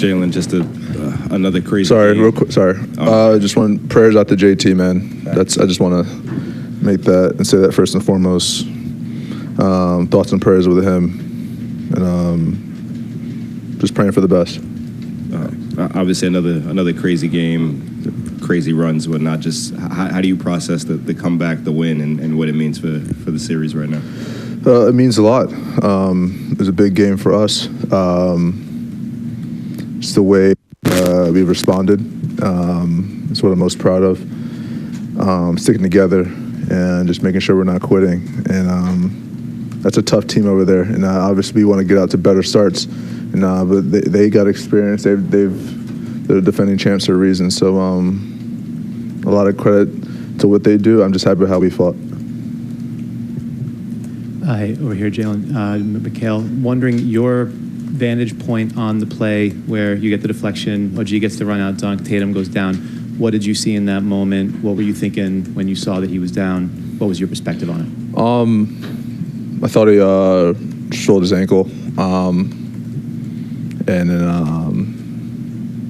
Jalen, just another crazy. Sorry, game. real quick. Sorry. Just want prayers out to JT, man. I just want to make that and say that first and foremost. Thoughts and prayers with him, and just praying for the best. Obviously, another crazy game, crazy runs, whatnot. Just how do you process the comeback, the win, and what it means for the series right now? It means a lot. It was a big game for us. Just the way we responded. It's what I'm most proud of. Sticking together and just making sure we're not quitting. And that's a tough team over there. And obviously we want to get out to better starts. And but they got experience. They're defending champs for a reason. So a lot of credit to what they do. I'm just happy with how we fought. Hi, over here, Jalen. Mikal, wondering your vantage point on the play where you get the deflection, OG gets the run out dunk, Tatum goes down. What did you see in that moment? What were you thinking when you saw that he was down? What was your perspective on it? I thought he rolled his ankle. And then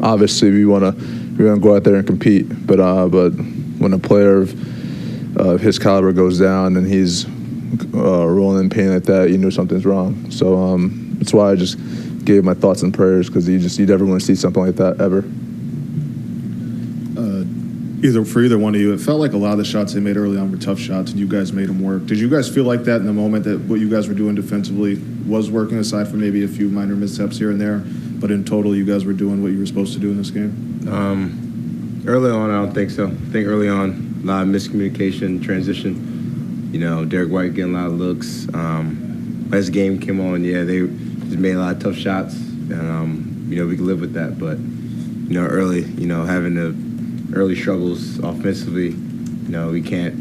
obviously we want to go out there and compete. But when a player of his caliber goes down and he's rolling in pain like that, you know something's wrong. So that's why I just gave my thoughts and prayers, because you never want to see something like that ever. Either one of you, it felt like a lot of the shots they made early on were tough shots, and you guys made them work. Did you guys feel like that in the moment, that what you guys were doing defensively was working, aside from maybe a few minor missteps here and there, but in total you guys were doing what you were supposed to do in this game? Early on, I don't think so. I think early on, a lot of miscommunication, transition. You know, Derek White getting a lot of looks. As the game came on, yeah, they just made a lot of tough shots, and we could live with that. But early, having the early struggles offensively, we can't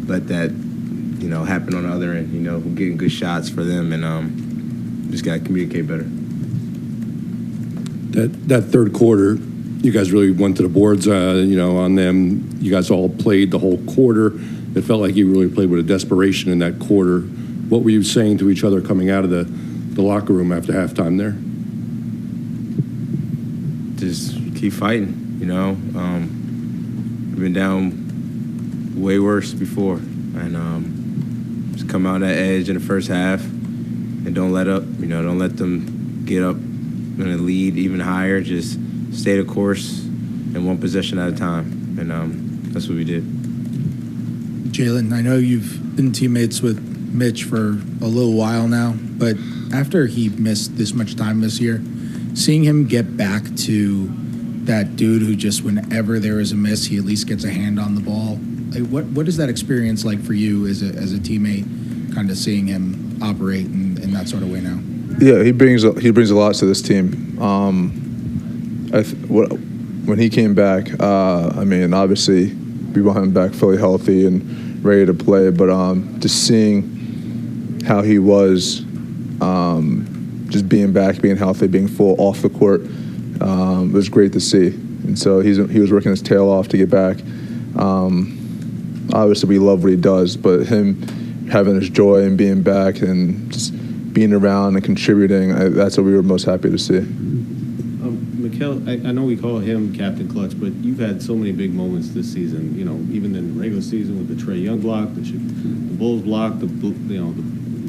let that happen on the other end. We're getting good shots for them, and just got to communicate better. That third quarter, you guys really went to the boards, on them. You guys all played the whole quarter. It felt like you really played with a desperation in that quarter. What were you saying to each other coming out of the locker room after halftime there? Just keep fighting, We've been down way worse before. And just come out that edge in the first half and don't let up. Don't let them get up in a lead even higher. Just stay the course and one possession at a time. And that's what we did. Jalen, I know you've been teammates with Mitch for a little while now, but after he missed this much time this year, seeing him get back to that dude who just, whenever there is a miss, he at least gets a hand on the ball. Like, what is that experience like for you as a teammate, kind of seeing him operate in that sort of way now? Yeah, he brings a lot to this team. When he came back, obviously we want him back fully healthy and ready to play, but just seeing how he was, just being back, being healthy, being full off the court, it was great to see. And so he was working his tail off to get back. Obviously we love what he does, but him having his joy and being back and just being around and contributing, that's what we were most happy to see. Mikal, I know we call him Captain Clutch, but you've had so many big moments this season. Even in the regular season with the Trae Young block, the Bulls block,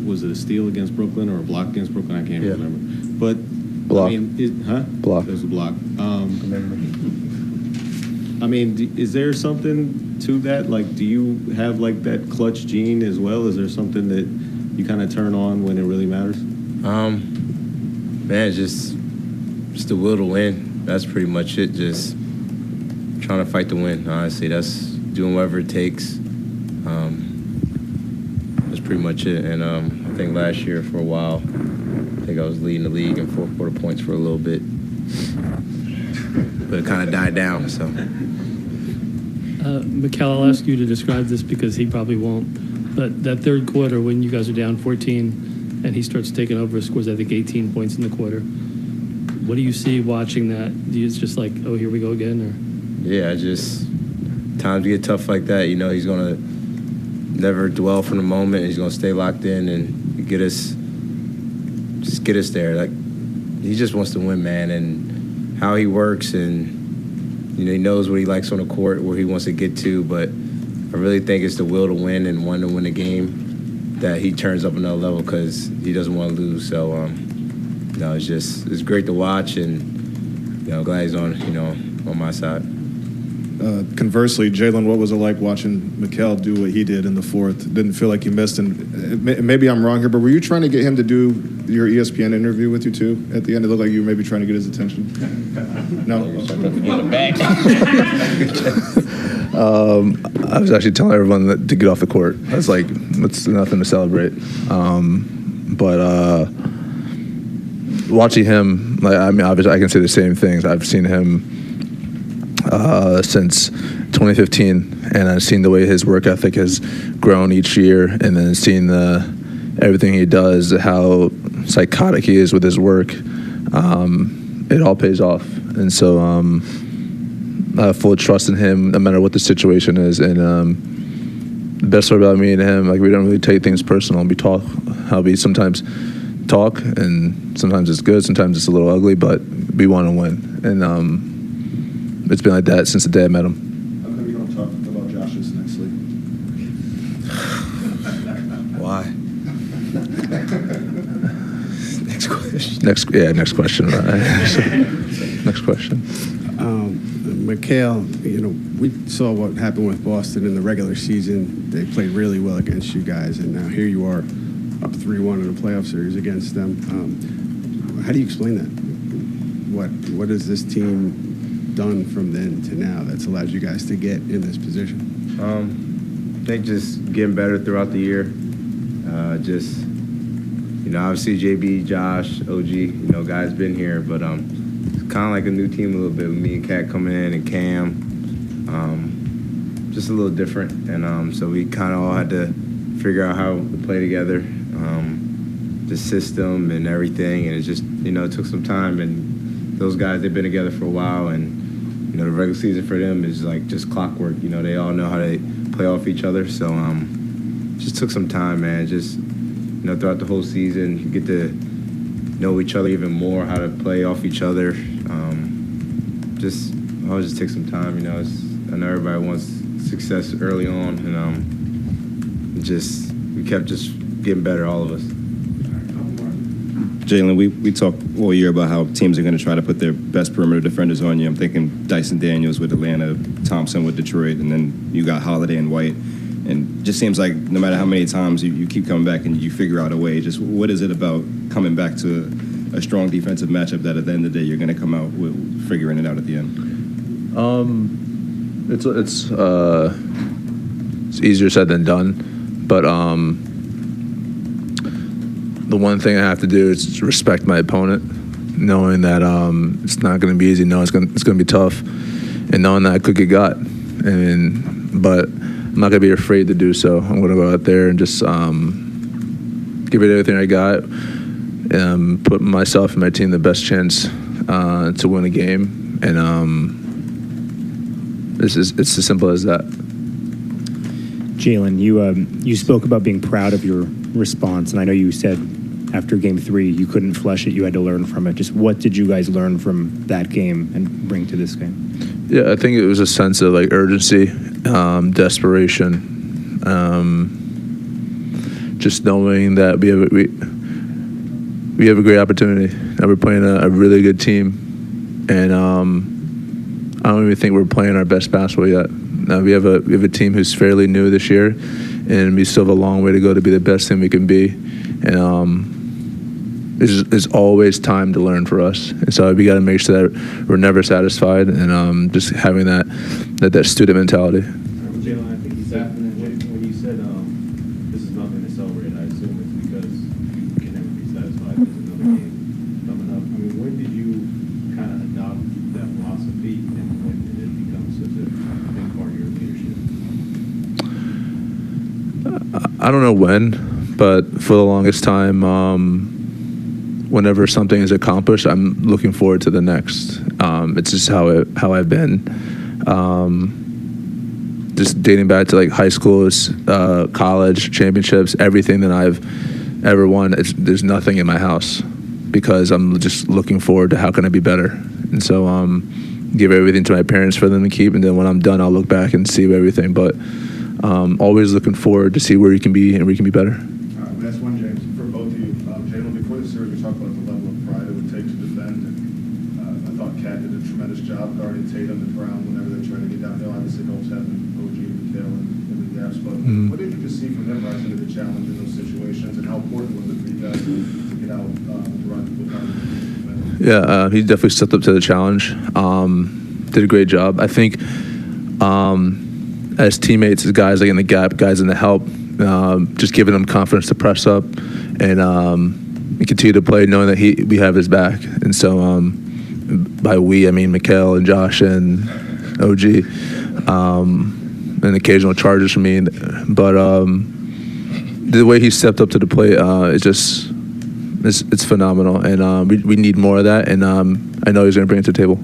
was it a steal against Brooklyn or a block against Brooklyn? I can't remember. But block. Block. There's a block. Is there something to that? Like, do you have like that clutch gene as well? Is there something that you kind of turn on when it really matters? Just the will to win. That's pretty much it. Just trying to fight to win. Honestly, that's doing whatever it takes. That's pretty much it. And I think last year for a while, I think I was leading the league in fourth quarter points for a little bit, but it kind of died down. So, Mikal, I'll ask you to describe this because he probably won't. But that third quarter, when you guys are down 14, and he starts taking over, scores I think 18 points in the quarter. What do you see watching that? Do you just like, oh, here we go again? Or? Yeah, just times get tough like that. He's going to never dwell from the moment. He's going to stay locked in and get us there. Like, he just wants to win, man. And how he works, and he knows what he likes on the court, where he wants to get to. But I really think it's the will to win and want to win the game that he turns up another level because he doesn't want to lose. So it's great to watch, and glad he's on my side. Conversely, Jalen, what was it like watching Mikal do what he did in the fourth? Didn't feel like he missed, and maybe I'm wrong here, but were you trying to get him to do your ESPN interview with you too? At the end, it looked like you were maybe trying to get his attention. No. I was actually telling everyone to get off the court. I was like, it's nothing to celebrate. But watching him, obviously, I can say the same things. I've seen him since 2015, and I've seen the way his work ethic has grown each year, and then seeing everything he does, how psychotic he is with his work. It all pays off, and so I have full trust in him, no matter what the situation is. And the best part about me and him, we don't really take things personal. We sometimes talk, and sometimes it's good, sometimes it's a little ugly, but we want to win, and it's been like that since the day I met him. How come you don't talk about Josh's next league? Why? Next question. Next question. Right. Next question. Mikal, we saw what happened with Boston in the regular season. They played really well against you guys, and now here you are up 3-1 in a playoff series against them. How do you explain that? What has this team done from then to now that's allowed you guys to get in this position? I think just getting better throughout the year. Obviously JB, Josh, OG, guys been here, but it's kind of like a new team a little bit with me and Kat coming in and Cam. Just a little different, and so we kind of all had to figure out how to play together, the system and everything, and it just it took some time. And those guys, they've been together for a while, and the regular season for them is like just clockwork. They all know how to play off each other. So just took some time, man. Just throughout the whole season, you get to know each other even more, how to play off each other. Always just take some time. I know everybody wants success early on, and we kept just getting better, all of us. Jalen, we talked all year about how teams are going to try to put their best perimeter defenders on you. I'm thinking Dyson Daniels with Atlanta, Thompson with Detroit, and then you got Holiday and White. And just seems like no matter how many times you keep coming back and you figure out a way, just what is it about coming back to a strong defensive matchup that at the end of the day you're going to come out with figuring it out at the end? It's easier said than done, but the one thing I have to do is respect my opponent, knowing that it's not going to be easy, knowing it's going to be tough, and knowing that I could get got. But I'm not going to be afraid to do so. I'm going to go out there and just give it everything I got, and put myself and my team the best chance to win a game. And it's as simple as that. Jalen, you spoke about being proud of your response, and I know you said after Game 3 you couldn't flush it, you had to learn from it. Just what did you guys learn from that game and bring to this game? Yeah, I think it was a sense of urgency, desperation, just knowing that we have a great opportunity. Now we're playing a really good team, and I don't even think we're playing our best basketball yet. Now we have a team who's fairly new this year, and we still have a long way to go to be the best team we can be. And there's always time to learn for us, and so we got to make sure that we're never satisfied, and just having that student mentality. Jalen, I think you said when you said this is nothing to celebrate, I assume it's because you can never be satisfied. There's another game coming up. I mean, when did you kind of adopt that philosophy, and when did it become such a big part of your leadership? I don't know when, but for the longest time, whenever something is accomplished, I'm looking forward to the next. It's just how I've been. Just dating back to high school, college, championships, everything that I've ever won. There's nothing in my house because I'm just looking forward to how can I be better. And so give everything to my parents for them to keep, and then when I'm done, I'll look back and see everything. But always looking forward to see where you can be and where you can be better. Last one, James, for both of you. Jalen, before the series, we talked about the level of pride it would take to defend. And I thought Cat did a tremendous job guarding Tatum and Brown whenever they're trying to get downhill. Obviously, Gulf's having OG and Mikal in the gaps. But what did you just see from him rising to the challenge in those situations, and how important was it for you guys to get out and run with him? Yeah, he definitely stepped up to the challenge. Did a great job. I think as teammates, as guys like in the gap, guys in the help, just giving them confidence to press up and continue to play, knowing that we have his back. And so by we, I mean Mikal and Josh and OG, and occasional charges from me. But the way he stepped up to the plate is just it's phenomenal, and we need more of that. And I know he's going to bring it to the table.